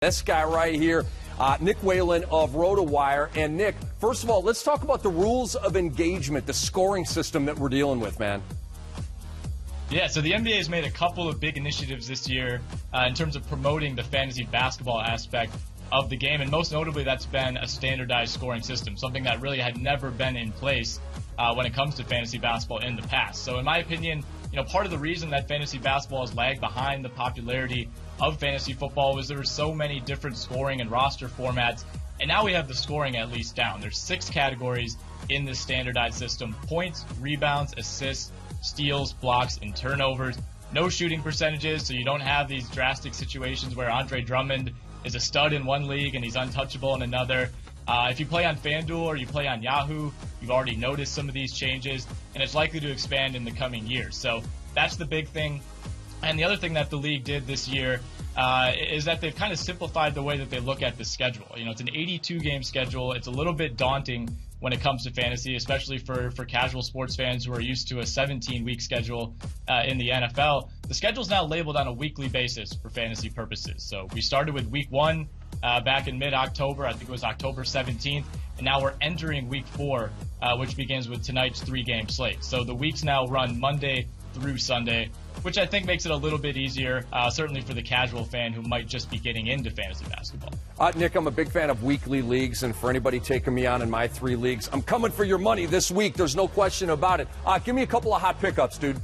This guy right here, Nick Whalen of RotoWire. And Nick, first of all, let's talk about the rules of engagement, the scoring system that we're dealing with, man. Yeah, so the NBA has made a couple of big initiatives this year in terms of promoting the fantasy basketball aspect of the game, and most notably that's been a standardized scoring system, something that really had never been in place when it comes to fantasy basketball in the past. So in my opinion, part of the reason that fantasy basketball has lagged behind the popularity of fantasy football was there were so many different scoring and roster formats, and now we have the scoring at least down. There's 6 categories in this standardized system: points, rebounds, assists, steals, blocks, and turnovers. No shooting percentages, so you don't have these drastic situations where Andre Drummond is a stud in one league and he's untouchable in another. If you play on FanDuel or you play on Yahoo, you've already noticed some of these changes, and it's likely to expand in the coming years. So that's the big thing. And the other thing that the league did this year is that they've kind of simplified the way that they look at the schedule. It's an 82-game schedule. It's a little bit daunting when it comes to fantasy, especially for casual sports fans who are used to a 17-week schedule in the NFL. The schedule's now labeled on a weekly basis for fantasy purposes. So we started with week 1 back in mid-October. I think it was October 17th. And now we're entering week 4, which begins with tonight's 3-game slate. So the weeks now run Monday through Sunday, which I think makes it a little bit easier, certainly for the casual fan who might just be getting into fantasy basketball. Nick, I'm a big fan of weekly leagues, and for anybody taking me on in my 3 leagues, I'm coming for your money this week. There's no question about it. Give me a couple of hot pickups, dude.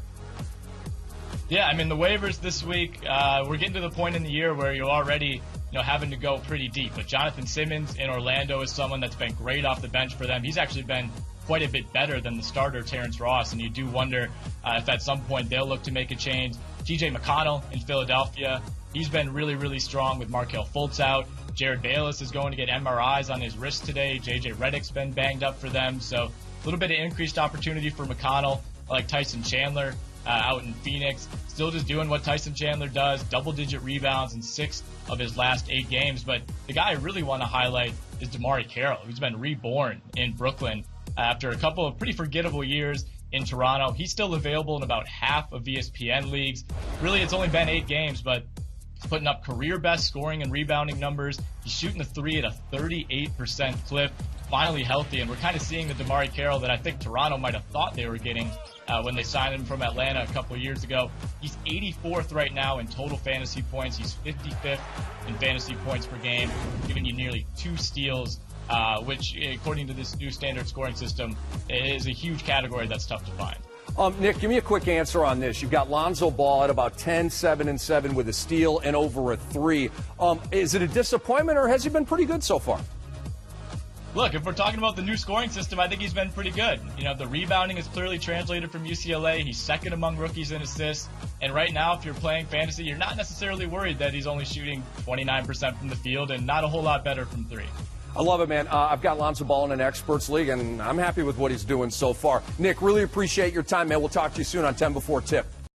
Yeah, I mean, the waivers this week, we're getting to the point in the year where you're already having to go pretty deep. But Jonathan Simmons in Orlando is someone that's been great off the bench for them. He's actually been quite a bit better than the starter, Terrence Ross, and you do wonder if at some point they'll look to make a change. TJ McConnell in Philadelphia, he's been really, really strong with Markelle Fultz out. Jared Bayless is going to get MRIs on his wrist today. JJ Redick's been banged up for them, so a little bit of increased opportunity for McConnell. I like Tyson Chandler out in Phoenix, still just doing what Tyson Chandler does, double-digit rebounds in 6 of his last 8 games. But the guy I really want to highlight is DeMarre Carroll, who's been reborn in Brooklyn after a couple of pretty forgettable years in Toronto. He's still available in about half of ESPN leagues. Really, it's only been 8 games, but he's putting up career-best scoring and rebounding numbers. He's shooting the 3 at a 38% clip, finally healthy, and we're kind of seeing the DeMarre Carroll that I think Toronto might have thought they were getting when they signed him from Atlanta a couple of years ago. He's 84th right now in total fantasy points. He's 55th in fantasy points per game, giving you nearly 2 steals, which, according to this new standard scoring system, is a huge category that's tough to find. Nick, give me a quick answer on this. You've got Lonzo Ball at about 10, 7, and 7 with a steal and over a 3. Is it a disappointment, or has he been pretty good so far? Look, if we're talking about the new scoring system, I think he's been pretty good. The rebounding is clearly translated from UCLA. He's second among rookies in assists. And right now, if you're playing fantasy, you're not necessarily worried that he's only shooting 29% from the field and not a whole lot better from 3. I love it, man. I've got Lonzo Ball in an experts league, and I'm happy with what he's doing so far. Nick, really appreciate your time, man. We'll talk to you soon on 10 Before Tip.